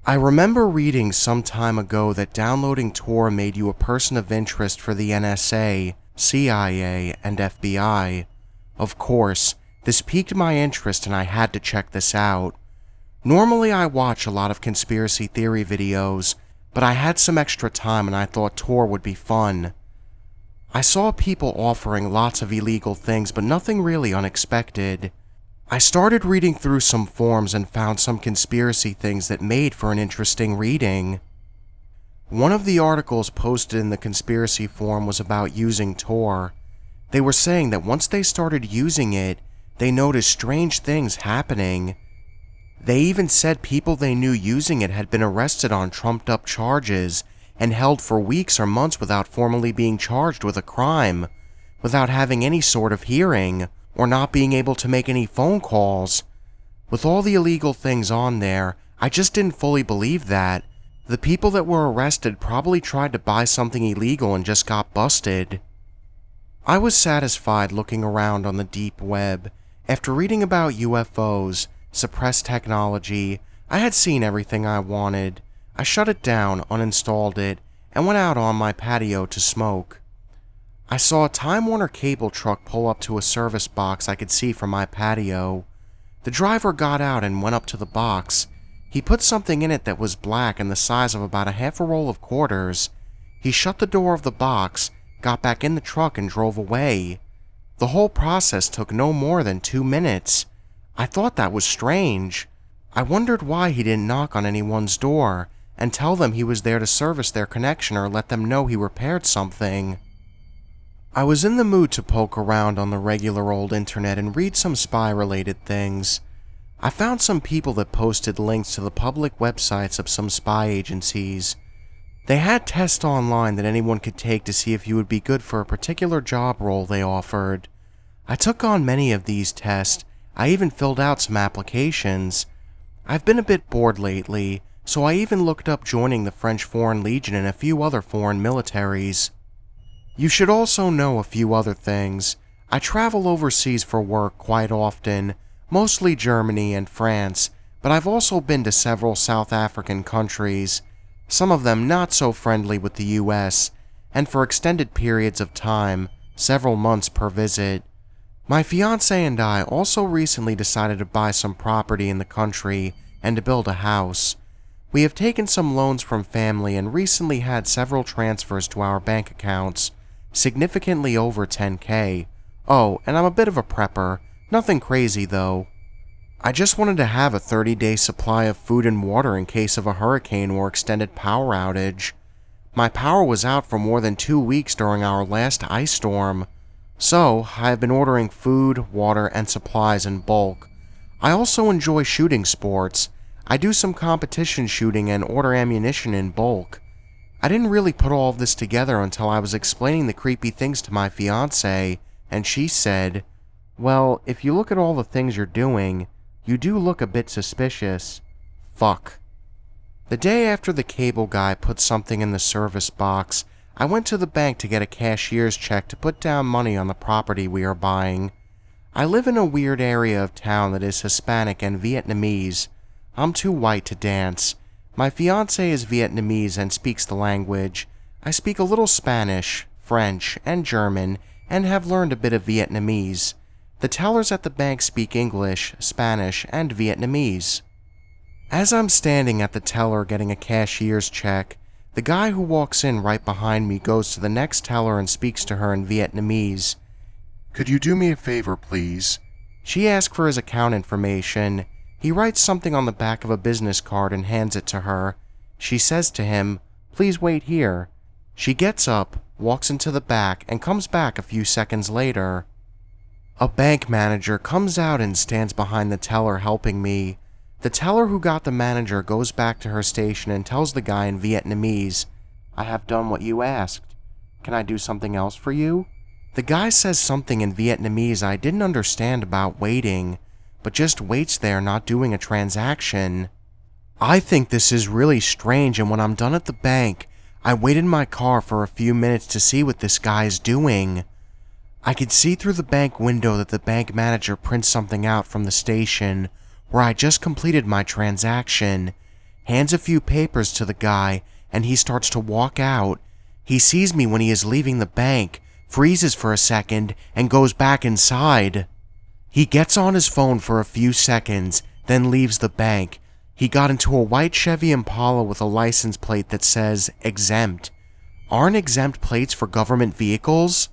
I remember reading some time ago that downloading Tor made you a person of interest for the NSA, CIA, and FBI. Of course, this piqued my interest and I had to check this out. Normally I watch a lot of conspiracy theory videos, but I had some extra time and I thought Tor would be fun. I saw people offering lots of illegal things, but nothing really unexpected. I started reading through some forums and found some conspiracy things that made for an interesting reading. One of the articles posted in the conspiracy forum was about using Tor. They were saying that once they started using it, they noticed strange things happening. They even said people they knew using it had been arrested on trumped-up charges and held for weeks or months without formally being charged with a crime, without having any sort of hearing, or not being able to make any phone calls. With all the illegal things on there, I just didn't fully believe that. The people that were arrested probably tried to buy something illegal and just got busted. I was satisfied looking around on the deep web. After reading about UFOs, suppressed technology, I had seen everything I wanted. I shut it down, uninstalled it, and went out on my patio to smoke. I saw a Time Warner cable truck pull up to a service box I could see from my patio. The driver got out and went up to the box. He put something in it that was black and the size of about a half a roll of quarters. He shut the door of the box, got back in the truck and drove away. The whole process took no more than 2 minutes. I thought that was strange. I wondered why he didn't knock on anyone's door and tell them he was there to service their connection or let them know he repaired something. I was in the mood to poke around on the regular old internet and read some spy-related things. I found some people that posted links to the public websites of some spy agencies. They had tests online that anyone could take to see if you would be good for a particular job role they offered. I took on many of these tests. I even filled out some applications. I've been a bit bored lately, so I even looked up joining the French Foreign Legion and a few other foreign militaries. You should also know a few other things. I travel overseas for work quite often, mostly Germany and France, but I've also been to several South African countries, some of them not so friendly with the US, and for extended periods of time, several months per visit. My fiancé and I also recently decided to buy some property in the country and to build a house. We have taken some loans from family and recently had several transfers to our bank accounts, significantly over $10,000. Oh, and I'm a bit of a prepper, nothing crazy though. I just wanted to have a 30-day supply of food and water in case of a hurricane or extended power outage. My power was out for more than 2 weeks during our last ice storm, so I have been ordering food, water, and supplies in bulk. I also enjoy shooting sports. I do some competition shooting and order ammunition in bulk. I didn't really put all of this together until I was explaining the creepy things to my fiancé, and she said, "Well, if you look at all the things you're doing, you do look a bit suspicious." Fuck. The day after the cable guy put something in the service box, I went to the bank to get a cashier's check to put down money on the property we are buying. I live in a weird area of town that is Hispanic and Vietnamese. I'm too white to dance. My fiancé is Vietnamese and speaks the language. I speak a little Spanish, French, and German, and have learned a bit of Vietnamese. The tellers at the bank speak English, Spanish, and Vietnamese. As I'm standing at the teller getting a cashier's check, the guy who walks in right behind me goes to the next teller and speaks to her in Vietnamese. "Could you do me a favor, please?" She asks for his account information. He writes something on the back of a business card and hands it to her. She says to him, "Please wait here." She gets up, walks into the back, and comes back a few seconds later. A bank manager comes out and stands behind the teller helping me. The teller who got the manager goes back to her station and tells the guy in Vietnamese, "I have done what you asked. Can I do something else for you?" The guy says something in Vietnamese I didn't understand about waiting, but just waits there not doing a transaction. I think this is really strange, and when I'm done at the bank, I wait in my car for a few minutes to see what this guy is doing. I could see through the bank window that the bank manager prints something out from the station where I just completed my transaction. hands a few papers to the guy, and he starts to walk out. He sees me when he is leaving the bank, freezes for a second, and goes back inside. He gets on his phone for a few seconds, then leaves the bank. He got into a white Chevy Impala with a license plate that says exempt. Aren't exempt plates for government vehicles?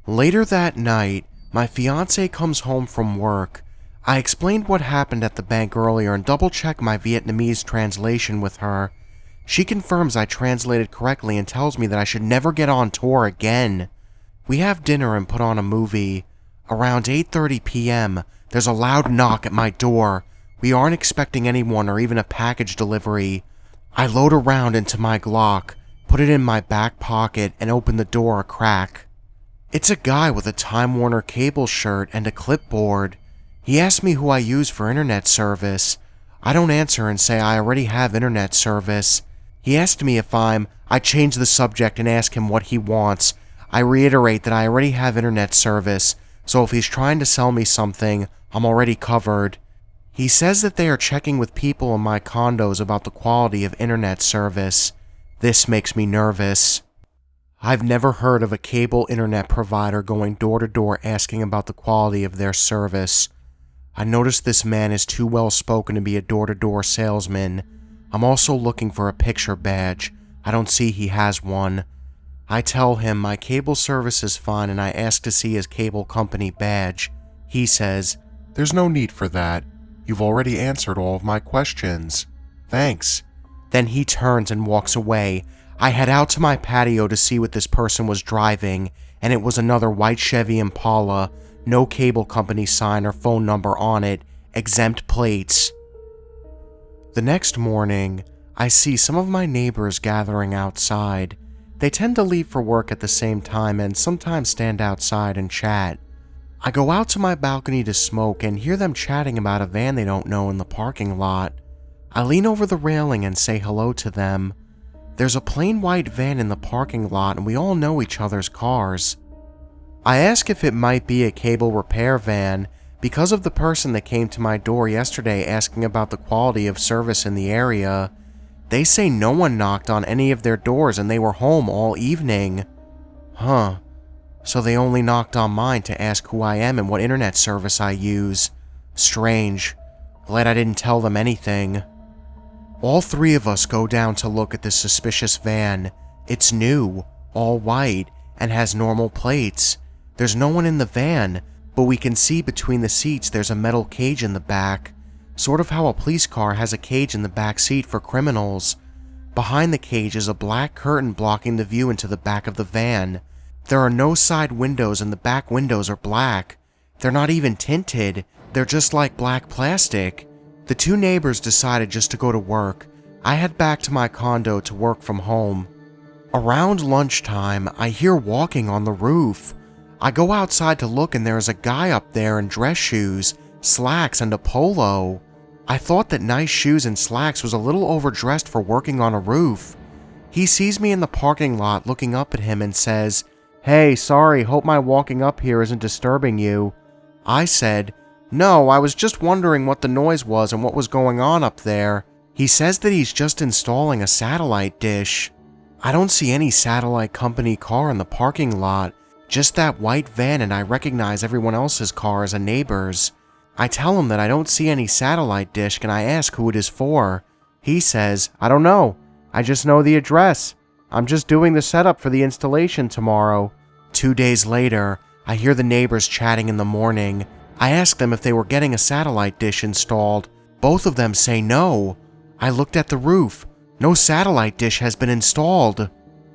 Later that night, my fiance comes home from work. I explained what happened at the bank earlier and double-checked my Vietnamese translation with her. She confirms I translated correctly and tells me that I should never get on tour again. We have dinner and put on a movie. Around 8:30 p.m., there's a loud knock at my door. We aren't expecting anyone or even a package delivery. I load around into my Glock, put it in my back pocket, and open the door a crack. It's a guy with a Time Warner Cable shirt and a clipboard. He asks me who I use for internet service. I don't answer and say I already have internet service. He asked me if I change the subject and ask him what he wants. I reiterate that I already have internet service, so if he's trying to sell me something, I'm already covered. He says that they are checking with people in my condos about the quality of internet service. This makes me nervous. I've never heard of a cable internet provider going door to door asking about the quality of their service. I notice this man is too well spoken to be a door-to-door salesman. I'm also looking for a picture badge. I don't see he has one. I tell him my cable service is fine and I ask to see his cable company badge. He says, "There's no need for that. You've already answered all of my questions. Thanks." Then he turns and walks away. I head out to my patio to see what this person was driving, and it was another white Chevy Impala, no cable company sign or phone number on it, exempt plates. The next morning, I see some of my neighbors gathering outside. They tend to leave for work at the same time and sometimes stand outside and chat. I go out to my balcony to smoke and hear them chatting about a van they don't know in the parking lot. I lean over the railing and say hello to them. There's a plain white van in the parking lot and we all know each other's cars. I ask if it might be a cable repair van because of the person that came to my door yesterday asking about the quality of service in the area. They say no one knocked on any of their doors and they were home all evening. Huh. So they only knocked on mine to ask who I am and what internet service I use. Strange. Glad I didn't tell them anything. All three of us go down to look at this suspicious van. It's new, all white, and has normal plates. There's no one in the van, but we can see between the seats there's a metal cage in the back, sort of how a police car has a cage in the back seat for criminals. Behind the cage is a black curtain blocking the view into the back of the van. There are no side windows and the back windows are black. They're not even tinted, they're just like black plastic. The two neighbors decided just to go to work. I head back to my condo to work from home. Around lunchtime, I hear walking on the roof. I go outside to look and there is a guy up there in dress shoes, slacks, and a polo. I thought that nice shoes and slacks was a little overdressed for working on a roof. He sees me in the parking lot looking up at him and says, "Hey, sorry, hope my walking up here isn't disturbing you." I said, "No, I was just wondering what the noise was and what was going on up there." He says that he's just installing a satellite dish. I don't see any satellite company car in the parking lot, just that white van, and I recognize everyone else's car as a neighbor's. I tell him that I don't see any satellite dish and I ask who it is for. He says, "I don't know. I just know the address. I'm just doing the setup for the installation tomorrow." 2 days later, I hear the neighbors chatting in the morning. I ask them if they were getting a satellite dish installed. Both of them say no. I looked at the roof. No satellite dish has been installed.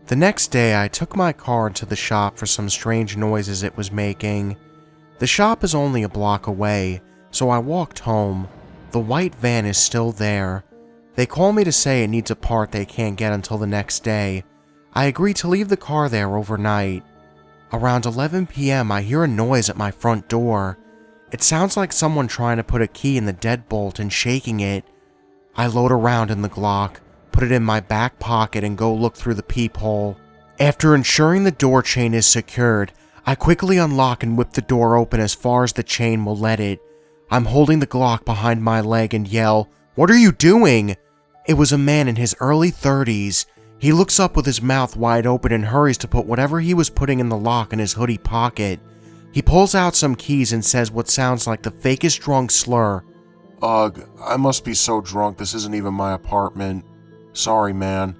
The next day, I took my car into the shop for some strange noises it was making. The shop is only a block away, so I walked home. The white van is still there. They call me to say it needs a part they can't get until the next day. I agree to leave the car there overnight. Around 11 p.m., I hear a noise at my front door. It sounds like someone trying to put a key in the deadbolt and shaking it. I load around in the Glock, put it in my back pocket, and go look through the peephole. After ensuring the door chain is secured, I quickly unlock and whip the door open as far as the chain will let it. I'm holding the Glock behind my leg and yell, "What are you doing?" It was a man in his early 30s. He looks up with his mouth wide open and hurries to put whatever he was putting in the lock in his hoodie pocket. He pulls out some keys and says what sounds like the fakest drunk slur. Ugh, I must be so drunk this isn't even my apartment. Sorry, man.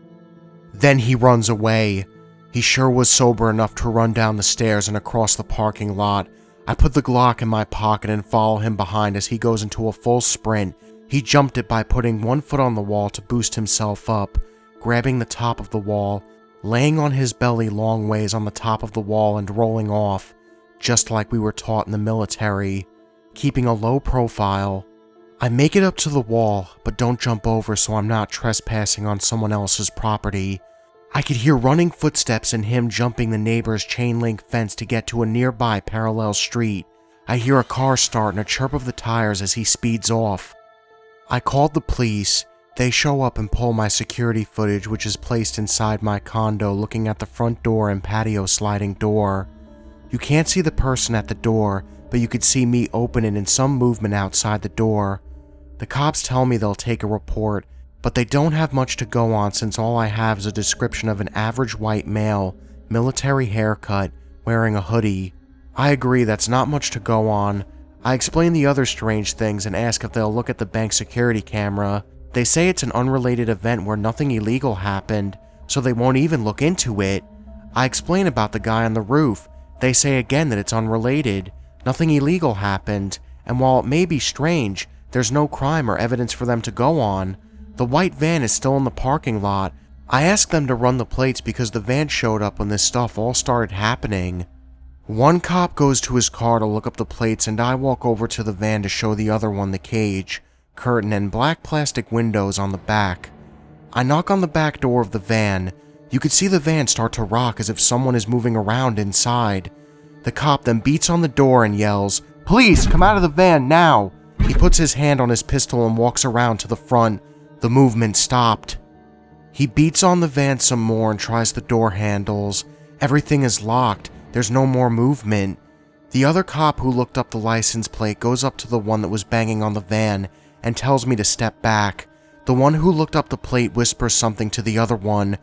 Then he runs away. He sure was sober enough to run down the stairs and across the parking lot. I put the Glock in my pocket and follow him behind as he goes into a full sprint. He jumped it by putting one foot on the wall to boost himself up, grabbing the top of the wall, laying on his belly long ways on the top of the wall and rolling off, just like we were taught in the military, keeping a low profile. I make it up to the wall, but don't jump over so I'm not trespassing on someone else's property. I could hear running footsteps and him jumping the neighbor's chain link fence to get to a nearby parallel street. I hear a car start and a chirp of the tires as he speeds off. I called the police. They show up and pull my security footage, which is placed inside my condo looking at the front door and patio sliding door. You can't see the person at the door, but you could see me open it and some movement outside the door. The cops tell me they'll take a report, but they don't have much to go on since all I have is a description of an average white male, military haircut, wearing a hoodie. I agree that's not much to go on. I explain the other strange things and ask if they'll look at the bank security camera. They say it's an unrelated event where nothing illegal happened, so they won't even look into it. I explain about the guy on the roof. They say again that it's unrelated. Nothing illegal happened, and while it may be strange, there's no crime or evidence for them to go on. The white van is still in the parking lot. I asked them to run the plates because the van showed up when this stuff all started happening. One cop goes to his car to look up the plates and I walk over to the van to show the other one the cage, curtain and black plastic windows on the back. I knock on the back door of the van. You could see the van start to rock as if someone is moving around inside. The cop then beats on the door and yells, "Police, come out of the van now!" He puts his hand on his pistol and walks around to the front. The movement stopped. He beats on the van some more and tries the door handles. Everything is locked. There's no more movement. The other cop who looked up the license plate goes up to the one that was banging on the van and tells me to step back. The one who looked up the plate whispers something to the other one.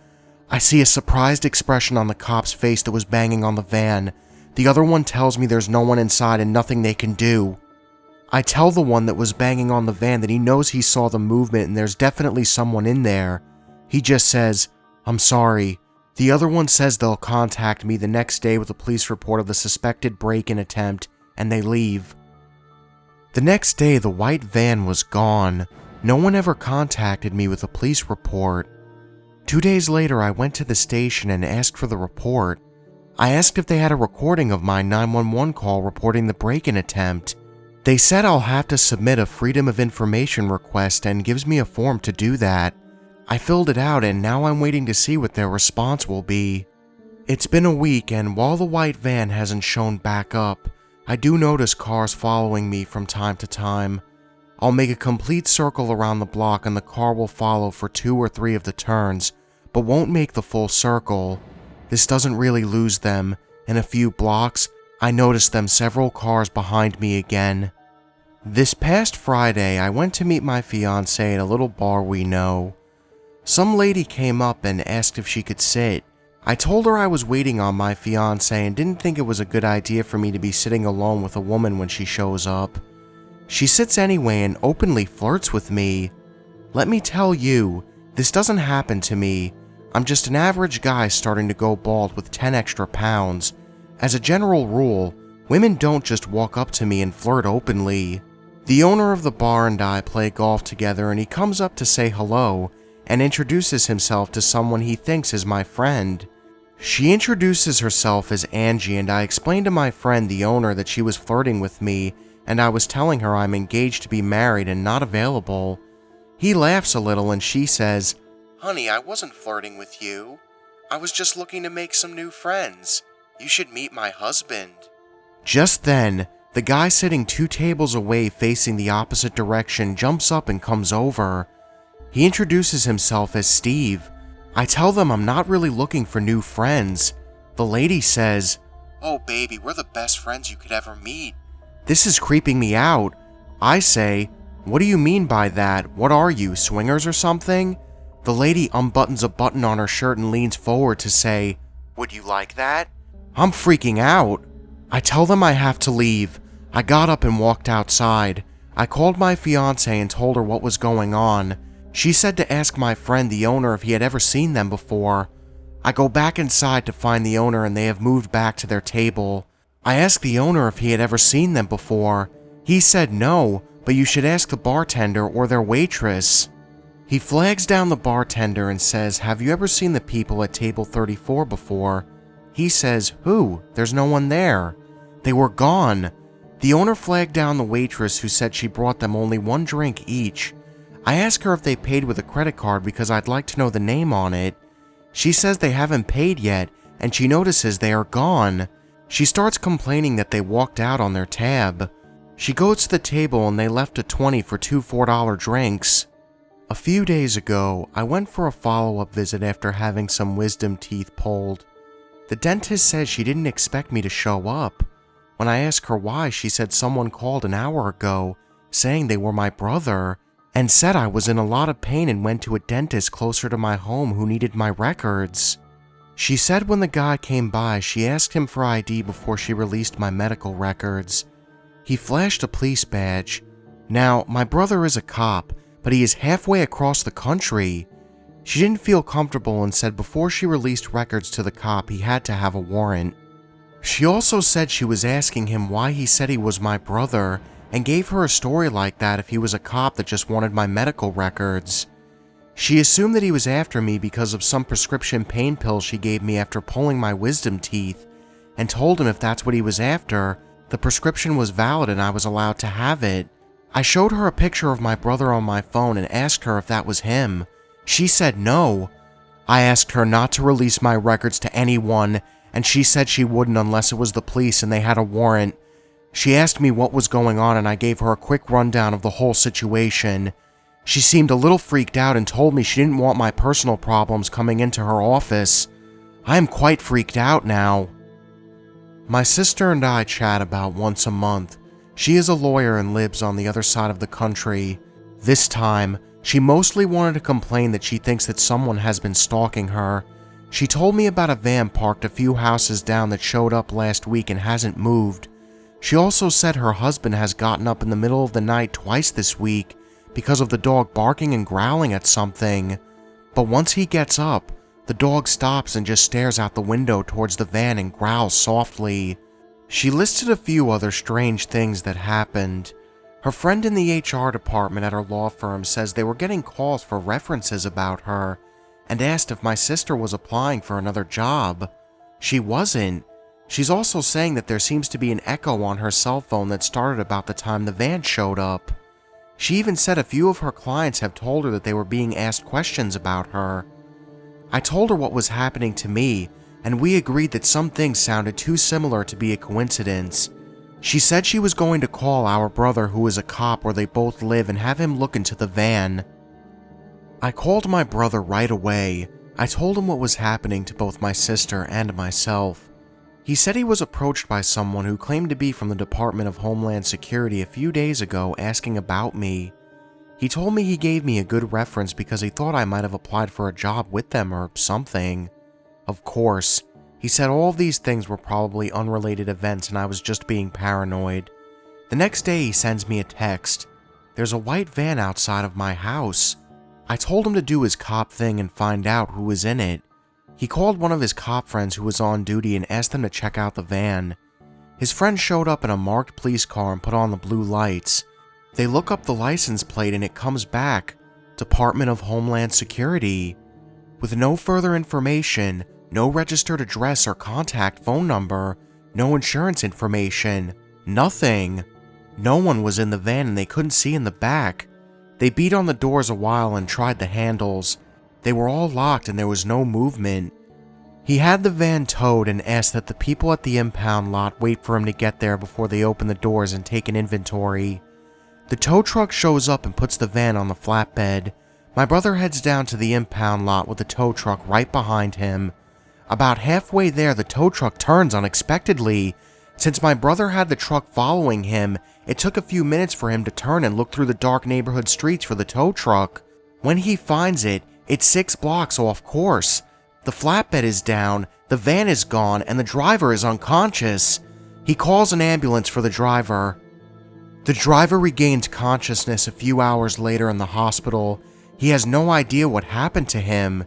I see a surprised expression on the cop's face that was banging on the van. The other one tells me there's no one inside and nothing they can do. I tell the one that was banging on the van that he knows he saw the movement and there's definitely someone in there. He just says, "I'm sorry." The other one says they'll contact me the next day with a police report of the suspected break-in attempt, and they leave. The next day, the white van was gone. No one ever contacted me with a police report. 2 days later, I went to the station and asked for the report. I asked if they had a recording of my 911 call reporting the break-in attempt. They said I'll have to submit a Freedom of Information request and gives me a form to do that. I filled it out and now I'm waiting to see what their response will be. It's been a week and while the white van hasn't shown back up, I do notice cars following me from time to time. I'll make a complete circle around the block and the car will follow for 2 or 3 of the turns, but won't make the full circle. This doesn't really lose them. In a few blocks, I notice them several cars behind me again. This past Friday, I went to meet my fiancée at a little bar we know. Some lady came up and asked if she could sit. I told her I was waiting on my fiancé and didn't think it was a good idea for me to be sitting alone with a woman when she shows up. She sits anyway and openly flirts with me. Let me tell you, this doesn't happen to me. I'm just an average guy starting to go bald with 10 extra pounds. As a general rule, women don't just walk up to me and flirt openly. The owner of the bar and I play golf together and he comes up to say hello and introduces himself to someone he thinks is my friend. She introduces herself as Angie and I explain to my friend, the owner, that she was flirting with me and I was telling her I'm engaged to be married and not available. He laughs a little and she says, "Honey, I wasn't flirting with you. I was just looking to make some new friends. You should meet my husband." Just then, the guy sitting 2 tables away facing the opposite direction jumps up and comes over. He introduces himself as Steve. I tell them I'm not really looking for new friends. The lady says, "Oh baby, we're the best friends you could ever meet." This is creeping me out. I say, What do you mean by that? What are you, swingers or something? The lady unbuttons a button on her shirt and leans forward to say, would you like that? I'm freaking out. I tell them I have to leave. I got up and walked outside. I called my fiance and told her what was going on. She said to ask my friend, the owner, if he had ever seen them before. I go back inside to find the owner and they have moved back to their table. I asked the owner if he had ever seen them before. He said no, but you should ask the bartender or their waitress. He flags down the bartender and says, have you ever seen the people at table 34 before? He says, who? There's no one there. They were gone. The owner flagged down the waitress who said she brought them only one drink each. I ask her if they paid with a credit card because I'd like to know the name on it. She says they haven't paid yet and she notices they are gone. She starts complaining that they walked out on their tab. She goes to the table and they left a 20 for two $4 drinks. A few days ago, I went for a follow-up visit after having some wisdom teeth pulled. The dentist said she didn't expect me to show up. When I asked her why, she said someone called an hour ago saying they were my brother and said I was in a lot of pain and went to a dentist closer to my home who needed my records. She said when the guy came by, she asked him for ID before she released my medical records. He flashed a police badge. Now, my brother is a cop, but he is halfway across the country. She didn't feel comfortable and said before she released records to the cop, he had to have a warrant. She also said she was asking him why he said he was my brother and gave her a story like that if he was a cop that just wanted my medical records. She assumed that he was after me because of some prescription pain pills she gave me after pulling my wisdom teeth and told him if that's what he was after, the prescription was valid and I was allowed to have it. I showed her a picture of my brother on my phone and asked her if that was him. She said no. I asked her not to release my records to anyone, and she said she wouldn't unless it was the police and they had a warrant. She asked me what was going on and I gave her a quick rundown of the whole situation. She seemed a little freaked out and told me she didn't want my personal problems coming into her office. I am quite freaked out now. My sister and I chat about once a month. She is a lawyer and lives on the other side of the country. This time, she mostly wanted to complain that she thinks that someone has been stalking her. She told me about a van parked a few houses down that showed up last week and hasn't moved. She also said her husband has gotten up in the middle of the night twice this week because of the dog barking and growling at something. But once he gets up, the dog stops and just stares out the window towards the van and growls softly. She listed a few other strange things that happened. Her friend in the HR department at her law firm says they were getting calls for references about her and asked if my sister was applying for another job. She wasn't. She's also saying that there seems to be an echo on her cell phone that started about the time the van showed up. She even said a few of her clients have told her that they were being asked questions about her. I told her what was happening to me, and we agreed that some things sounded too similar to be a coincidence. She said she was going to call our brother, who is a cop where they both live, and have him look into the van. I called my brother right away. I told him what was happening to both my sister and myself. He said he was approached by someone who claimed to be from the Department of Homeland Security a few days ago asking about me. He told me he gave me a good reference because he thought I might have applied for a job with them or something. Of course, he said all of these things were probably unrelated events and I was just being paranoid. The next day he sends me a text. There's a white van outside of my house. I told him to do his cop thing and find out who was in it. He called one of his cop friends who was on duty and asked them to check out the van. His friend showed up in a marked police car and put on the blue lights. They look up the license plate and it comes back, Department of Homeland Security. With no further information, no registered address or contact phone number, no insurance information, nothing. No one was in the van and they couldn't see in the back. They beat on the doors a while and tried the handles. They were all locked and there was no movement. He had the van towed and asked that the people at the impound lot wait for him to get there before they open the doors and take an inventory. The tow truck shows up and puts the van on the flatbed. My brother heads down to the impound lot with the tow truck right behind him. About halfway there, the tow truck turns unexpectedly, Since my brother had the truck following him, it took a few minutes for him to turn and look through the dark neighborhood streets for the tow truck. When he finds it, it's 6 blocks off course. The flatbed is down, the van is gone, and the driver is unconscious. He calls an ambulance for the driver. The driver regains consciousness a few hours later in the hospital. He has no idea what happened to him.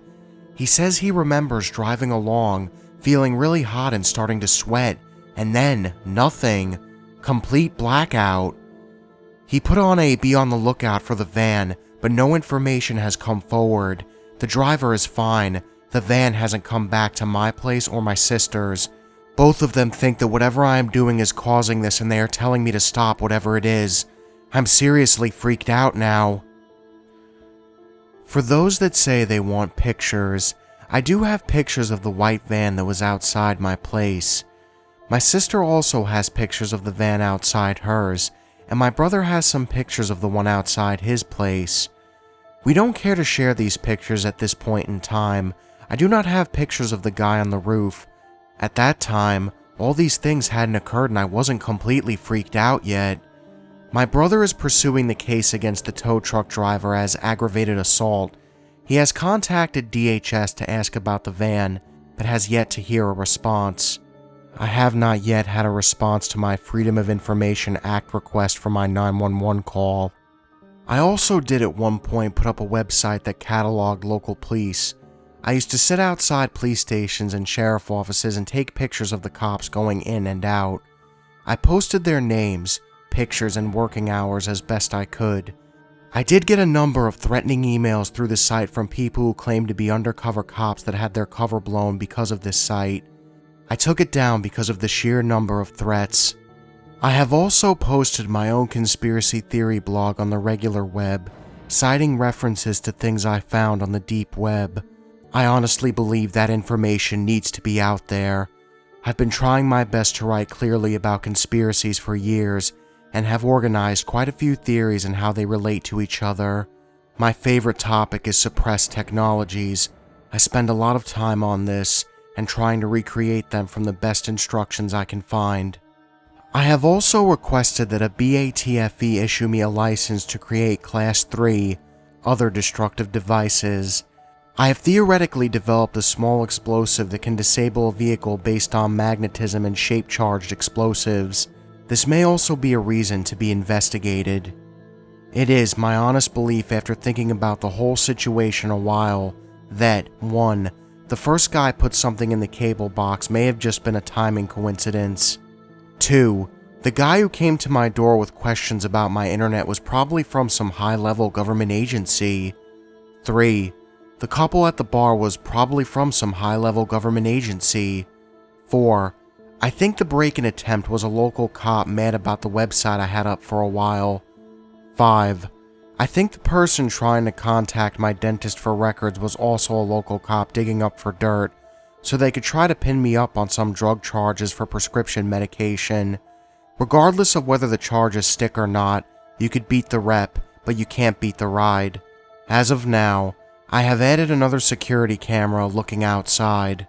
He says he remembers driving along, feeling really hot and starting to sweat, and then nothing. Complete blackout. He put on a be on the lookout for the van, but no information has come forward. The driver is fine. The van hasn't come back to my place or my sister's. Both of them think that whatever I am doing is causing this, and they are telling me to stop whatever it is. I'm seriously freaked out now. For those that say they want pictures, I do have pictures of the white van that was outside my place. My sister also has pictures of the van outside hers, and my brother has some pictures of the one outside his place. We don't care to share these pictures at this point in time. I do not have pictures of the guy on the roof. At that time, all these things hadn't occurred and I wasn't completely freaked out yet. My brother is pursuing the case against the tow truck driver as aggravated assault. He has contacted DHS to ask about the van, but has yet to hear a response. I have not yet had a response to my Freedom of Information Act request for my 911 call. I also did at one point put up a website that cataloged local police. I used to sit outside police stations and sheriff offices and take pictures of the cops going in and out. I posted their names, pictures, and working hours as best I could. I did get a number of threatening emails through the site from people who claimed to be undercover cops that had their cover blown because of this site. I took it down because of the sheer number of threats. I have also posted my own conspiracy theory blog on the regular web, citing references to things I found on the deep web. I honestly believe that information needs to be out there. I've been trying my best to write clearly about conspiracies for years, and have organized quite a few theories and how they relate to each other. My favorite topic is suppressed technologies. I spend a lot of time on this, and trying to recreate them from the best instructions I can find. I have also requested that a BATFE issue me a license to create Class 3, other destructive devices. I have theoretically developed a small explosive that can disable a vehicle based on magnetism and shape-charged explosives. This may also be a reason to be investigated. It is my honest belief after thinking about the whole situation a while that 1. The first guy put something in the cable box may have just been a timing coincidence. 2. The guy who came to my door with questions about my internet was probably from some high-level government agency. 3. The couple at the bar was probably from some high-level government agency. 4. I think the break-in attempt was a local cop mad about the website I had up for a while. 5. I think the person trying to contact my dentist for records was also a local cop digging up for dirt, so they could try to pin me up on some drug charges for prescription medication. Regardless of whether the charges stick or not, you could beat the rep, but you can't beat the ride. As of now, I have added another security camera looking outside.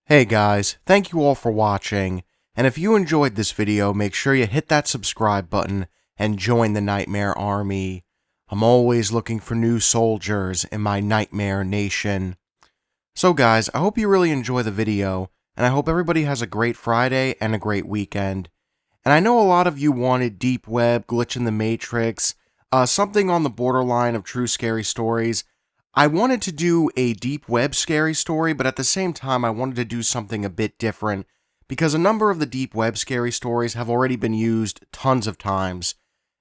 Hey guys, thank you all for watching, and if you enjoyed this video, make sure you hit that subscribe button and join the Nightmare Army. I'm always looking for new soldiers in my Nightmare Nation. So guys, I hope you really enjoy the video, and I hope everybody has a great Friday and a great weekend. And I know a lot of you wanted Deep Web, Glitch in the Matrix, something on the borderline of true scary stories. I wanted to do a Deep Web scary story, but at the same time I wanted to do something a bit different, because a number of the Deep Web scary stories have already been used tons of times.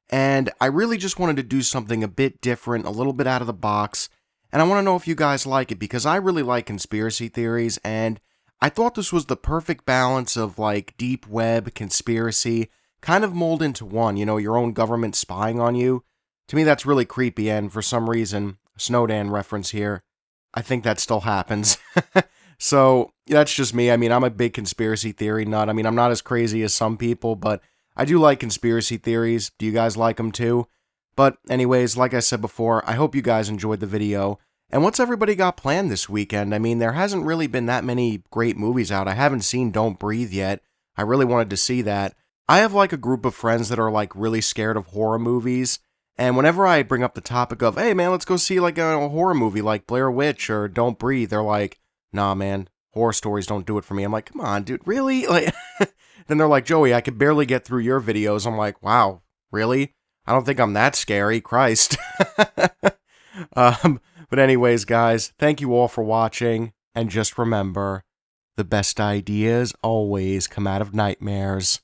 And I really just wanted to do something a bit different, a little bit out of the box, and I want to know if you guys like it, because I really like conspiracy theories, and I thought this was the perfect balance of like deep web, conspiracy, kind of mold into one, you know, your own government spying on you. To me that's really creepy, and for some reason, Snowden reference here, I think that still happens. So, that's just me. I mean, I'm a big conspiracy theory nut. I mean, I'm not as crazy as some people, but I do like conspiracy theories. Do you guys like them too? But anyways, like I said before, I hope you guys enjoyed the video. And what's everybody got planned this weekend? I mean, there hasn't really been that many great movies out. I haven't seen Don't Breathe yet. I really wanted to see that. I have like a group of friends that are like really scared of horror movies. And whenever I bring up the topic of, hey man, let's go see like a horror movie like Blair Witch or Don't Breathe, they're like, nah man, horror stories don't do it for me. I'm like, come on, dude, really? Like, then they're like, Joey, I could barely get through your videos. I'm like, wow, really? I don't think I'm that scary, Christ. But anyways, guys, thank you all for watching, and just remember, the best ideas always come out of nightmares.